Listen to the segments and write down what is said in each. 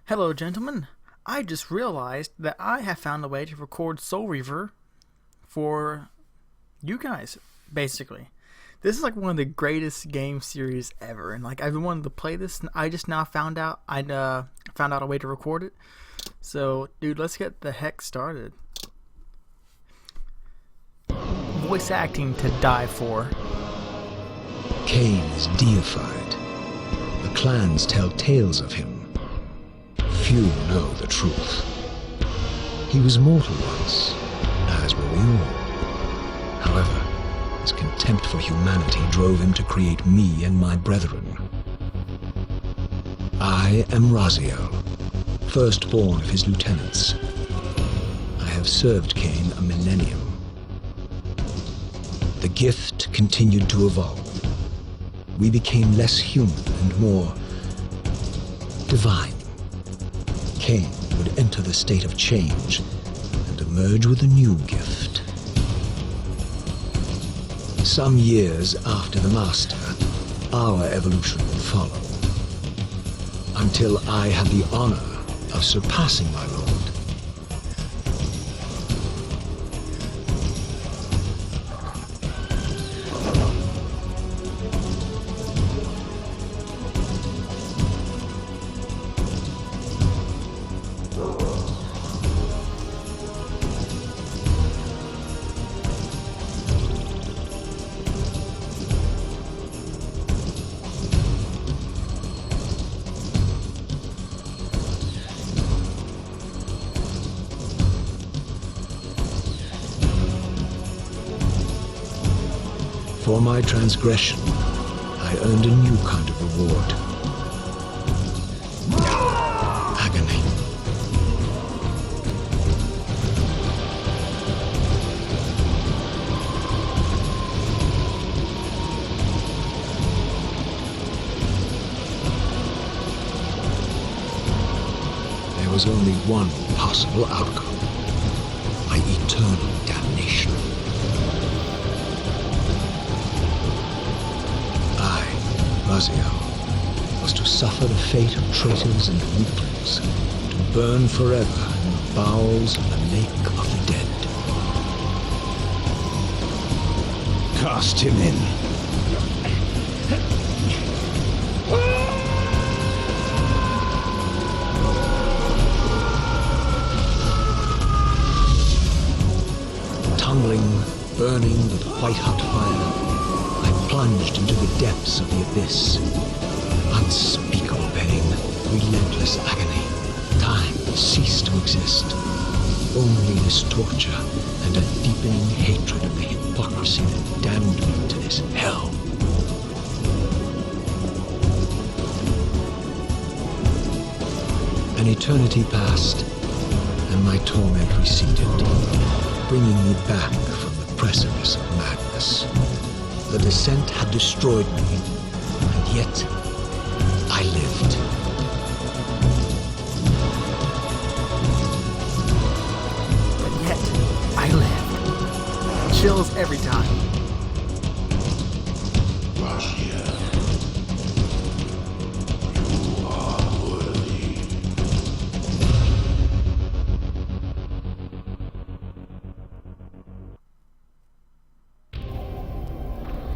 Hello, gentlemen. I just realized that I have found a way to record Soul Reaver for you guys, basically. This is like one of the greatest game series ever, and like I've been wanting to play this, and I just now found out found out a way to record it. So, dude, let's get the heck started. Voice acting to die for. Cain is deified. The clans tell tales of him. Few know the truth. He was mortal once, as were we all. However, his contempt for humanity drove him to create me and my brethren. I am Raziel, firstborn of his lieutenants. I have served Cain a millennium. The gift continued to evolve. We became less human and more divine. Cain would enter the state of change and emerge with a new gift. Some years after the Master, our evolution would follow, until I had the honor of surpassing my lord. For my transgression, I earned a new kind of reward. Agony. There was only one possible outcome. My eternal damnation. Raziel was to suffer the fate of traitors and weaklings, to burn forever in the bowels of the lake of the dead. Cast him in. Tumbling, burning with white-hot fire, I plunged into the depths of the abyss. Unspeakable pain, relentless agony. Time ceased to exist. Only this torture and a deepening hatred of the hypocrisy that damned me to this hell. An eternity passed, and my torment receded, bringing me back from the precipice of madness. The descent had destroyed me, and yet I lived. But yet, I live. Chills every time. Raziel, you are worthy.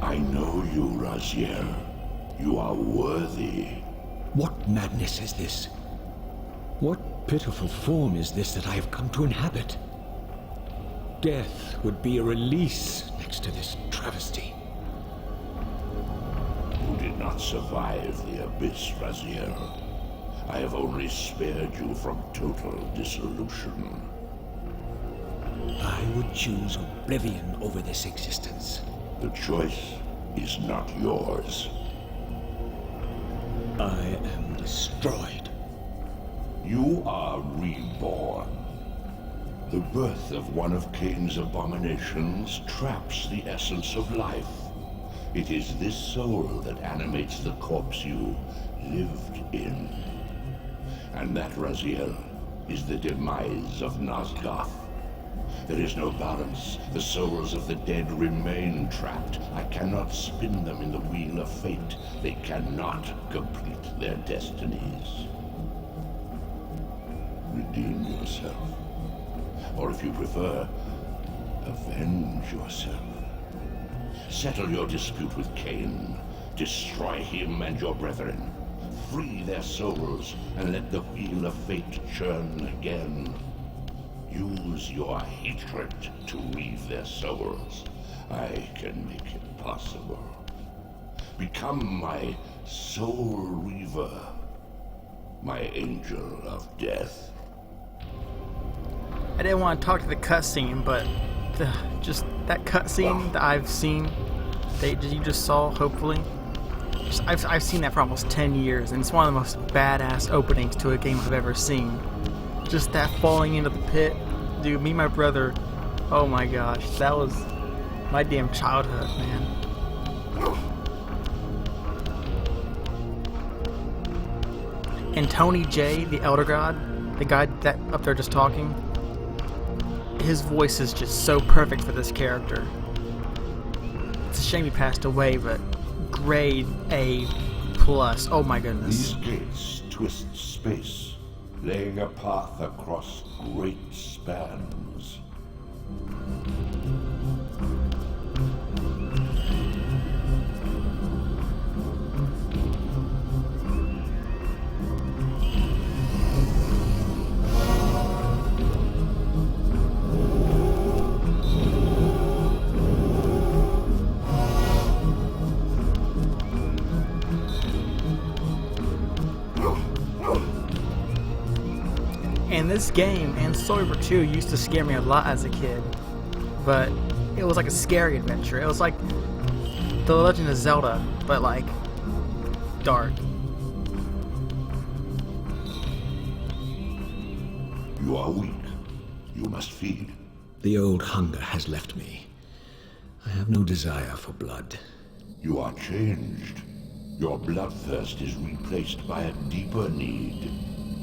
I know you, Raziel. You are worthy. What madness is this? What pitiful form is this that I have come to inhabit? Death would be a release next to this travesty. You did not survive the abyss, Raziel. I have only spared you from total dissolution. I would choose oblivion over this existence. The choice is not yours. I am destroyed. You are reborn. The birth of one of Cain's abominations traps the essence of life. It is this soul that animates the corpse you lived in. And that, Raziel, is the demise of Nosgoth. There is no balance. The souls of the dead remain trapped. I cannot spin them in the wheel of fate. They cannot complete their destinies. Redeem yourself. Or if you prefer, avenge yourself. Settle your dispute with Cain. Destroy him and your brethren. Free their souls and let the wheel of fate churn again. Use your hatred to weave their souls. I can make it possible. Become my Soul Reaver, my angel of death. I didn't want to talk to the cutscene, but just that cutscene that I've seen, that you just saw, hopefully. I've seen that for almost 10 years, and it's one of the most badass openings to a game I've ever seen. Just that falling into the pit, dude, me and my brother, oh my gosh, that was my damn childhood, man. And Tony J, the Elder God, the guy that up there just talking, his voice is just so perfect for this character. It's a shame he passed away, but grade A+. Oh my goodness. These gates twist space, laying a path across great spans. And this game and Soul Reaver 2 used to scare me a lot as a kid, but it was like a scary adventure. It was like The Legend of Zelda, but like dark. You are weak. You must feed. The old hunger has left me. I have no desire for blood. You are changed. Your bloodthirst is replaced by a deeper need.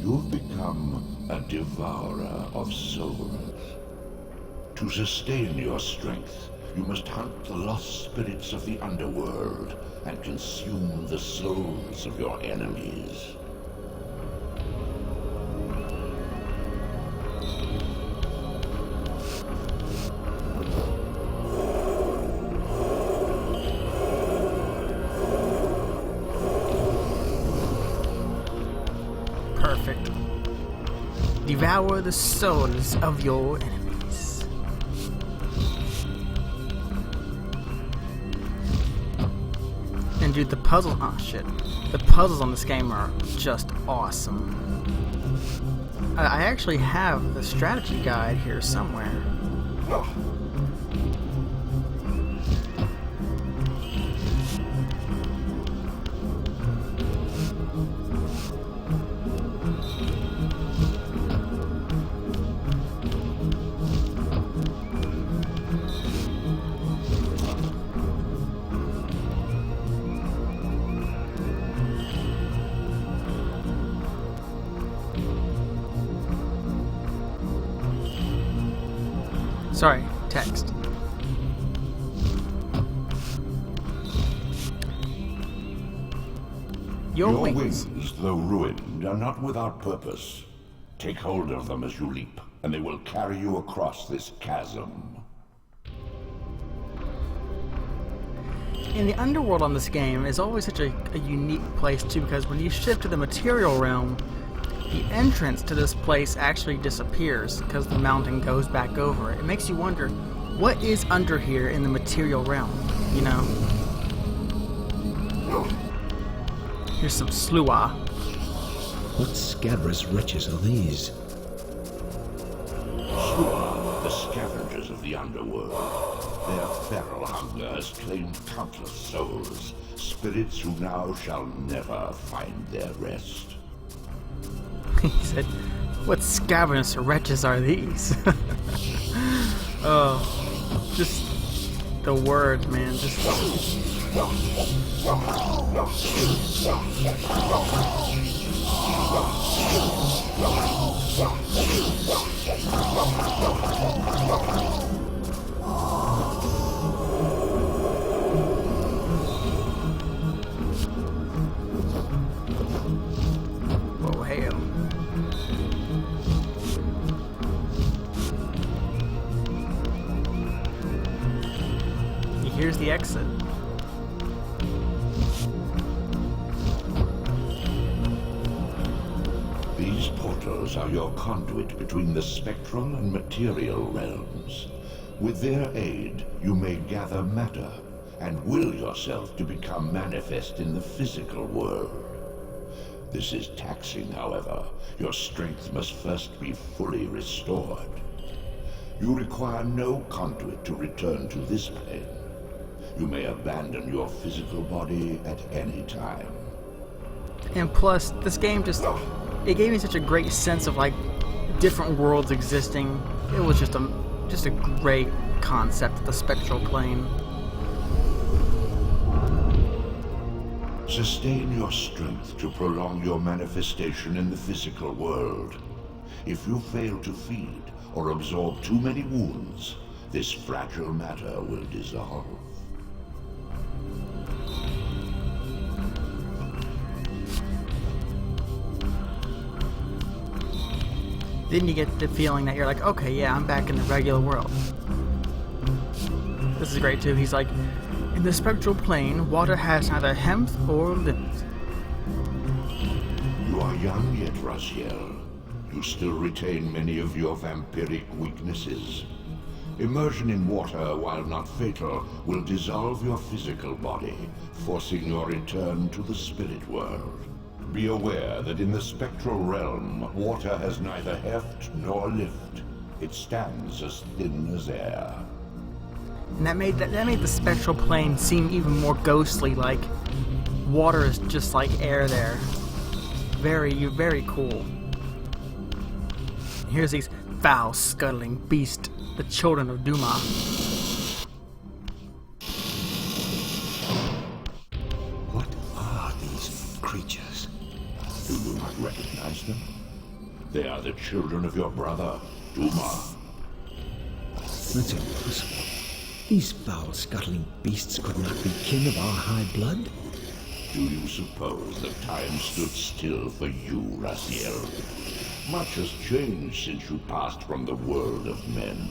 You've become a devourer of souls. To sustain your strength, you must hunt the lost spirits of the underworld and consume the souls of your enemies. Perfect. Devour the souls of your enemies. And dude, the puzzle, oh shit. The puzzles on this game are just awesome. I actually have the strategy guide here somewhere. Sorry, text. Your wings. Though ruined, are not without purpose. Take hold of them as you leap, and they will carry you across this chasm. And the underworld on this game is always such a unique place too, because when you shift to the material realm, the entrance to this place actually disappears because the mountain goes back over it. It makes you wonder, what is under here in the material realm, you know? Here's some sluah. What scabrous wretches are these? The scavengers of the underworld. Their feral hunger has claimed countless souls, spirits who now shall never find their rest. He said, what scavengers wretches are these? Oh, just the word, man. Just Whoa, hell. Here's the exit. These portals are your conduit between the spectral and material realms. With their aid, you may gather matter and will yourself to become manifest in the physical world. This is taxing, however. Your strength must first be fully restored. You require no conduit to return to this plane. You may abandon your physical body at any time. And plus, this game it gave me such a great sense of like different worlds existing. It was just a great concept of the spectral plane. Sustain your strength to prolong your manifestation in the physical world. If you fail to feed or absorb too many wounds, this fragile matter will dissolve. Then you get the feeling that you're like, okay, yeah, I'm back in the regular world. This is great too. He's like, in the spectral plane, water has neither hemp or lips. You are young yet, Raziel. You still retain many of your vampiric weaknesses. Immersion in water, while not fatal, will dissolve your physical body, forcing your return to the spirit world. Be aware that in the spectral realm, water has neither heft nor lift. It stands as thin as air. And that made the spectral plane seem even more ghostly, like water is just like air there. Very cool. Here's these foul, scuttling beasts, the children of Duma. What are these creatures? Do you not recognize them? They are the children of your brother, Duma. That's impossible. These foul, scuttling beasts could not be kin of our high blood. Do you suppose that time stood still for you, Raziel? Much has changed since you passed from the world of men.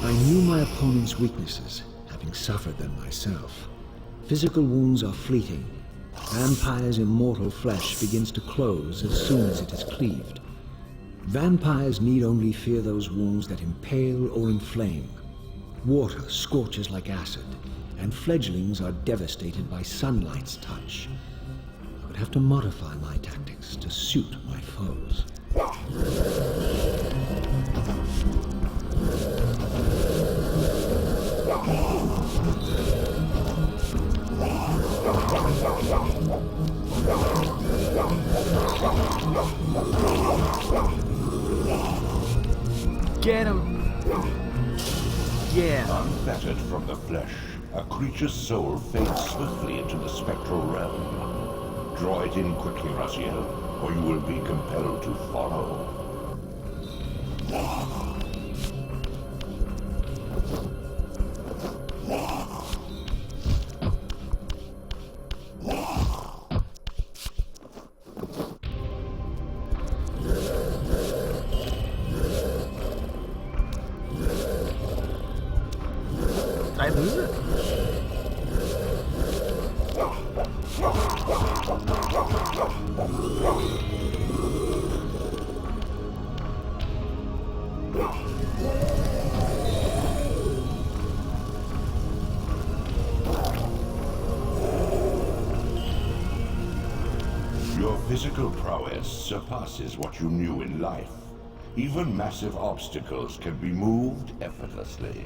I knew my opponent's weaknesses, having suffered them myself. Physical wounds are fleeting. Vampire's immortal flesh begins to close as soon as it is cleaved. Vampires need only fear those wounds that impale or inflame. Water scorches like acid, and fledglings are devastated by sunlight's touch. I would have to modify my tactics to suit my foes. Get him! Yeah. Unfettered from the flesh, a creature's soul fades swiftly into the spectral realm. Draw it in quickly, Raziel, or you will be compelled to follow. Did I lose it? Your physical prowess surpasses what you knew in life. Even massive obstacles can be moved effortlessly.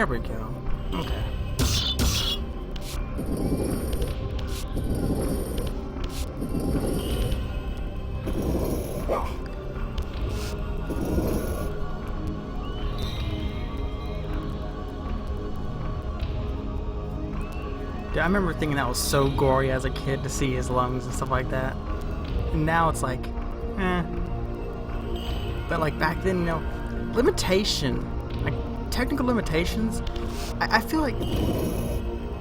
There we go. Okay. Dude, I remember thinking that was so gory as a kid to see his lungs and stuff like that. And now it's like, eh. But like back then, you know, limitation, like technical limitations, I feel like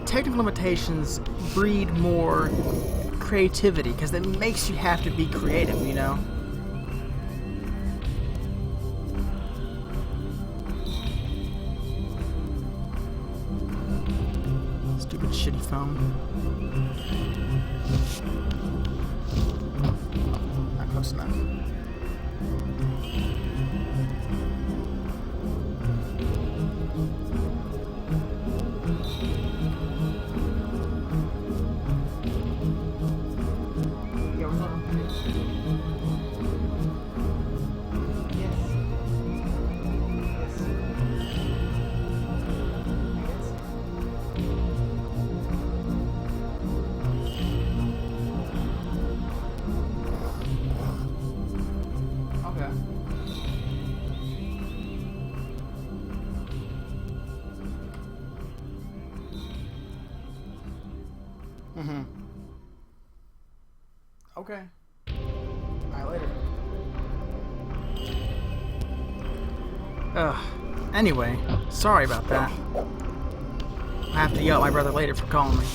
technical limitations breed more creativity because it makes you have to be creative, you know? Stupid shitty phone. Not close enough. Okay. Alright, later. Anyway, sorry about that. I have to yell at my brother later for calling me.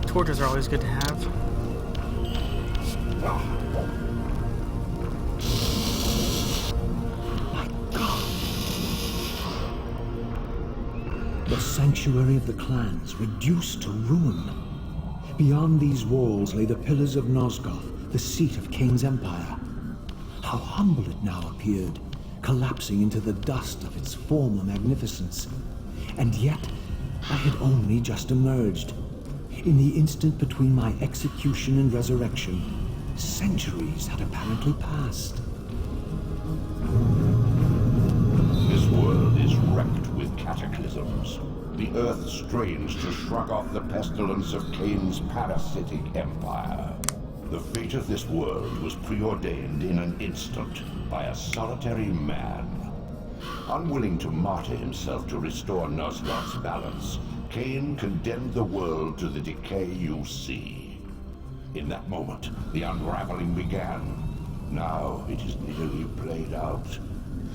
Torches are always good to have. The sanctuary of the clans reduced to ruin. Beyond these walls lay the pillars of Nosgoth, the seat of Kain's empire. How humble it now appeared, collapsing into the dust of its former magnificence. And yet, I had only just emerged. In the instant between my execution and resurrection, centuries had apparently passed. This world is wrecked with cataclysms. The earth strains to shrug off the pestilence of Kain's parasitic empire. The fate of this world was preordained in an instant by a solitary man. Unwilling to martyr himself to restore Nosgoth's balance, Kain condemned the world to the decay you see. In that moment, the unraveling began. Now it is nearly played out.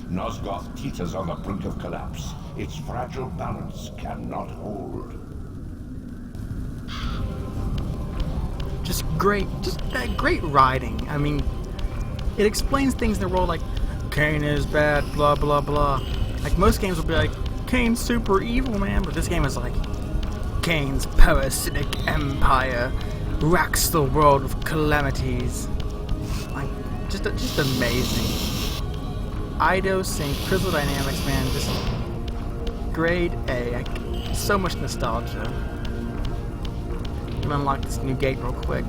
Nosgoth teeters on the brink of collapse. Its fragile balance cannot hold. Just that great writing. I mean, it explains things in the world like, Kain is bad, blah blah blah. Like most games will be like, Kain's super evil, man, but this game is like, Kain's parasitic empire racks the world with calamities. Like, just amazing. Eidos and Crystal Dynamics, man, just grade A. So much nostalgia. I'm gonna unlock this new gate real quick.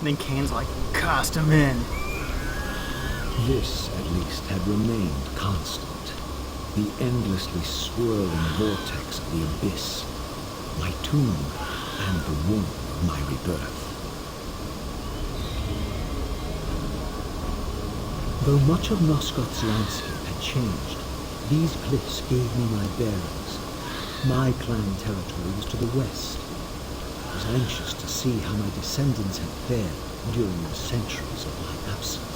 And then Kane's like, cast him in. This, at least, had remained constant. The endlessly swirling vortex of the abyss. My tomb and the womb of my rebirth. Though much of Nosgoth's landscape had changed, these cliffs gave me my bearings. My clan territory was to the west. I was anxious to see how my descendants had fared during the centuries of my absence.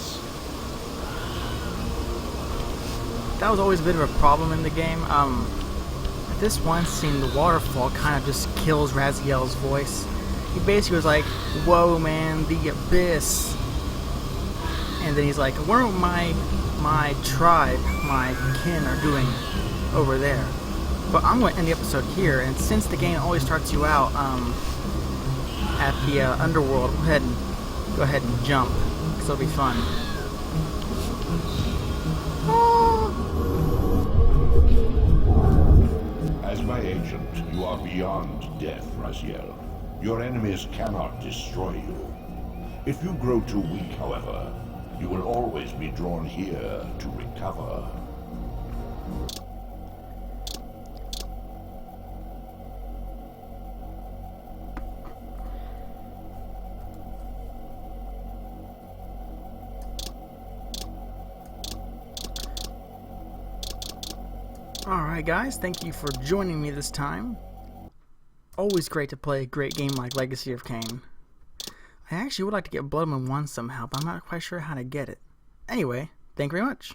That was always a bit of a problem in the game. This one scene, the waterfall kind of just kills Raziel's voice. He basically was like, "Whoa, man, the abyss." And then he's like, "What are my tribe, my kin are doing over there?" But I'm going to end the episode here, and since the game always starts you out at the underworld, go ahead and jump, because it'll be fun. As my agent, you are beyond death, Raziel. Your enemies cannot destroy you. If you grow too weak, however, you will always be drawn here to recover. Alright guys, thank you for joining me this time. Always great to play a great game like Legacy of Kain. I actually would like to get Blood Moon 1 somehow, but I'm not quite sure how to get it. Anyway, thank you very much.